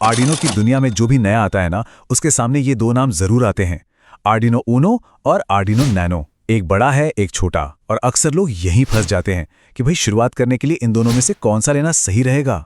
Arduino की दुनिया में जो भी नया आता है ना, उसके सामने ये दो नाम जरूर आते हैं, आर्डिनो ऊनो और आर्डिनो नैनो। एक बड़ा है, एक छोटा, और अक्सर लोग यहीं फंस जाते हैं कि भाई शुरुआत करने के लिए इन दोनों में से कौन सा लेना सही रहेगा।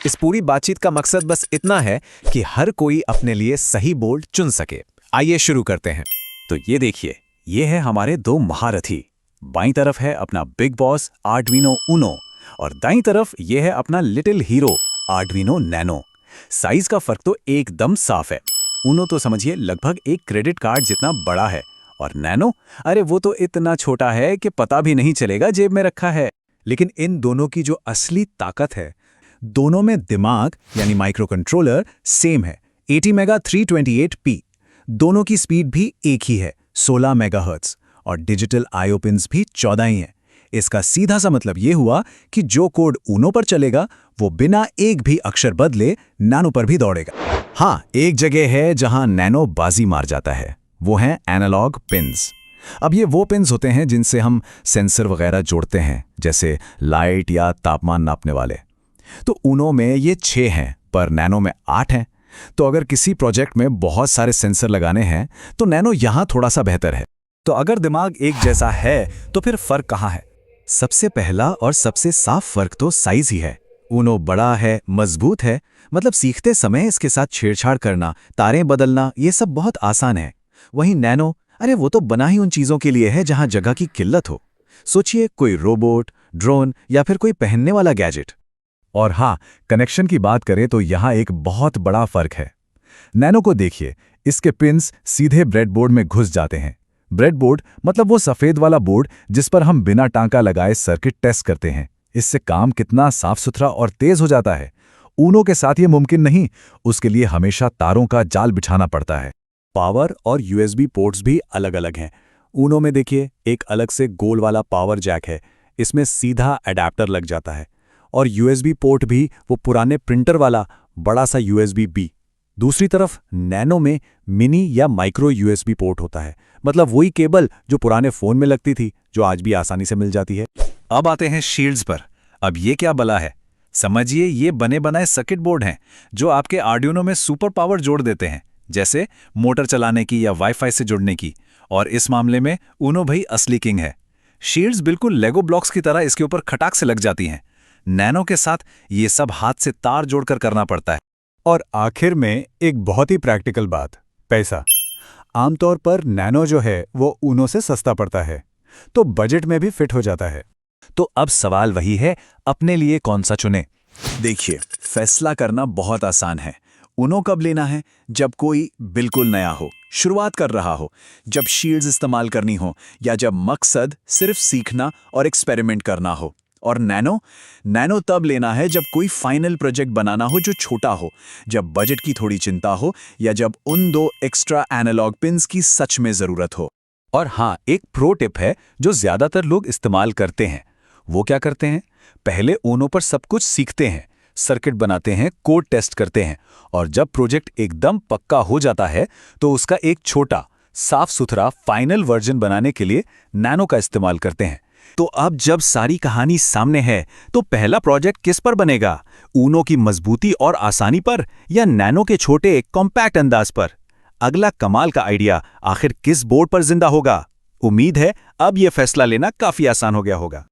इस पूरी बातचीत का मकसद बस इतना है कि हर कोई अपने लिए सही बोर्ड चुन सके। आइए शुरू करते हैं। तो ये देखिए, ये है हमारे दो महारथी। बाईं तरफ है अपना बिग बॉस आर्डुइनो ऊनो और दाईं तरफ ये है अपना little hero Arduino nano. Size का फर्क तो एकदम साफ है। ऊनो तो समझिए लगभग एक क्रेडिट कार्ड जितना बड़ा है, और नैनो, अरे वो तो इतना छोटा है कि पता भी नहीं चलेगा जेब में रखा है। लेकिन इन दोनों की जो असली ताकत है, दोनों में दिमाग यानी माइक्रो कंट्रोलर सेम है, ATmega 328P। दोनों की स्पीड भी एक ही है, 16 मेगाहर्ट्ज, और डिजिटल IO पिन्स भी 14 ही हैं। इसका सीधा सा मतलब ये हुआ कि जो कोड ऊनो पर चलेगा वो बिना एक भी अक्षर बदले नैनो पर भी दौड़ेगा। हाँ, एक जगह है जहां नैनो बाजी मार जाता है, वो हैं एनालॉग पिन्स। अब ये वो पिन्स होते हैं जिनसे हम सेंसर वगैरह जोड़ते हैं, जैसे लाइट या तापमान नापने वाले। तो ऊनो में ये 6 हैं, पर नैनो में 8 हैं। तो अगर किसी प्रोजेक्ट में बहुत सारे सेंसर लगाने हैं तो नैनो यहाँ थोड़ा सा बेहतर है। तो अगर दिमाग एक जैसा है तो फिर फर्क कहाँ है? सबसे पहला और सबसे साफ फर्क तो साइज ही है। ऊनो बड़ा है, मजबूत है, मतलब सीखते समय इसके साथ छेड़छाड़ करना, तारें बदलना, ये सब बहुत आसान है। वहीं नैनो, अरे वो तो बना ही उन चीजों के लिए है जहां जगह की किल्लत हो। सोचिए कोई रोबोट, ड्रोन या फिर कोई पहनने वाला गैजेट। और हाँ, कनेक्शन की बात करें तो यहाँ एक बहुत बड़ा फर्क है। नैनो को देखिए, इसके पिन्स सीधे ब्रेडबोर्ड में घुस जाते हैं। ब्रेडबोर्ड मतलब वो सफेद वाला बोर्ड जिस पर हम बिना टांका लगाए सर्किट टेस्ट करते हैं। इससे काम कितना साफ सुथरा और तेज हो जाता है। ऊनो के साथ ये मुमकिन नहीं, उसके लिए हमेशा तारों का जाल बिछाना पड़ता है। पावर और USB पोर्ट्स भी अलग अलग हैं। ऊनो में देखिए, एक अलग से गोल वाला पावर जैक है, इसमें सीधा एडाप्टर लग जाता है। और USB पोर्ट भी वो पुराने प्रिंटर वाला बड़ा सा USB-B। दूसरी तरफ नैनो में मिनी या माइक्रो USB पोर्ट होता है, मतलब वही केबल जो पुराने फोन में लगती थी, जो आज भी आसानी से मिल जाती है। अब आते हैं शील्ड्स पर। अब ये क्या बला है? समझिए, ये बने बनाए सर्किट बोर्ड हैं जो आपके आर्डिनो में सुपर पावर जोड़ देते हैं, जैसे मोटर चलाने की या वाईफाई से जुड़ने की। और इस मामले में ऊनो भाई असली किंग है। शील्ड्स बिल्कुल लेगो ब्लॉक्स की तरह इसके ऊपर खटाक से लग जाती हैं। नैनो के साथ ये सब हाथ से तार जोड़कर करना पड़ता है। और आखिर में एक बहुत ही प्रैक्टिकल बात, पैसा। आमतौर पर नैनो जो है वो ऊनो से सस्ता पड़ता है, तो बजट में भी फिट हो जाता है। तो अब सवाल वही है, अपने लिए कौन सा चुने? देखिए, फैसला करना बहुत आसान है। ऊनो कब लेना है? जब कोई बिल्कुल नया हो, शुरुआत कर रहा हो, जब शील्ड्स इस्तेमाल करनी हो, या जब मकसद सिर्फ सीखना और एक्सपेरिमेंट करना हो। और नैनो तब लेना है जब कोई फाइनल प्रोजेक्ट बनाना हो जो छोटा हो, जब बजट की थोड़ी चिंता हो, या जब उन 2 एक्स्ट्रा एनालॉग पिन्स की सच में जरूरत हो। और हाँ, एक प्रो टिप है जो ज्यादातर लोग इस्तेमाल करते हैं। वो क्या करते हैं? पहले ऊनो पर सब कुछ सीखते हैं, सर्किट बनाते हैं, कोड टेस्ट करते हैं, और जब प्रोजेक्ट एकदम पक्का हो जाता है तो उसका एक छोटा, साफ सुथरा फाइनल वर्जन बनाने के लिए नैनो का इस्तेमाल करते हैं। तो अब जब सारी कहानी सामने है, तो पहला प्रोजेक्ट किस पर बनेगा? ऊनो की मजबूती और आसानी पर, या नैनो के छोटे कॉम्पैक्ट अंदाज पर? अगला कमाल का आइडिया आखिर किस बोर्ड पर जिंदा होगा? उम्मीद है अब यह फैसला लेना काफी आसान हो गया होगा।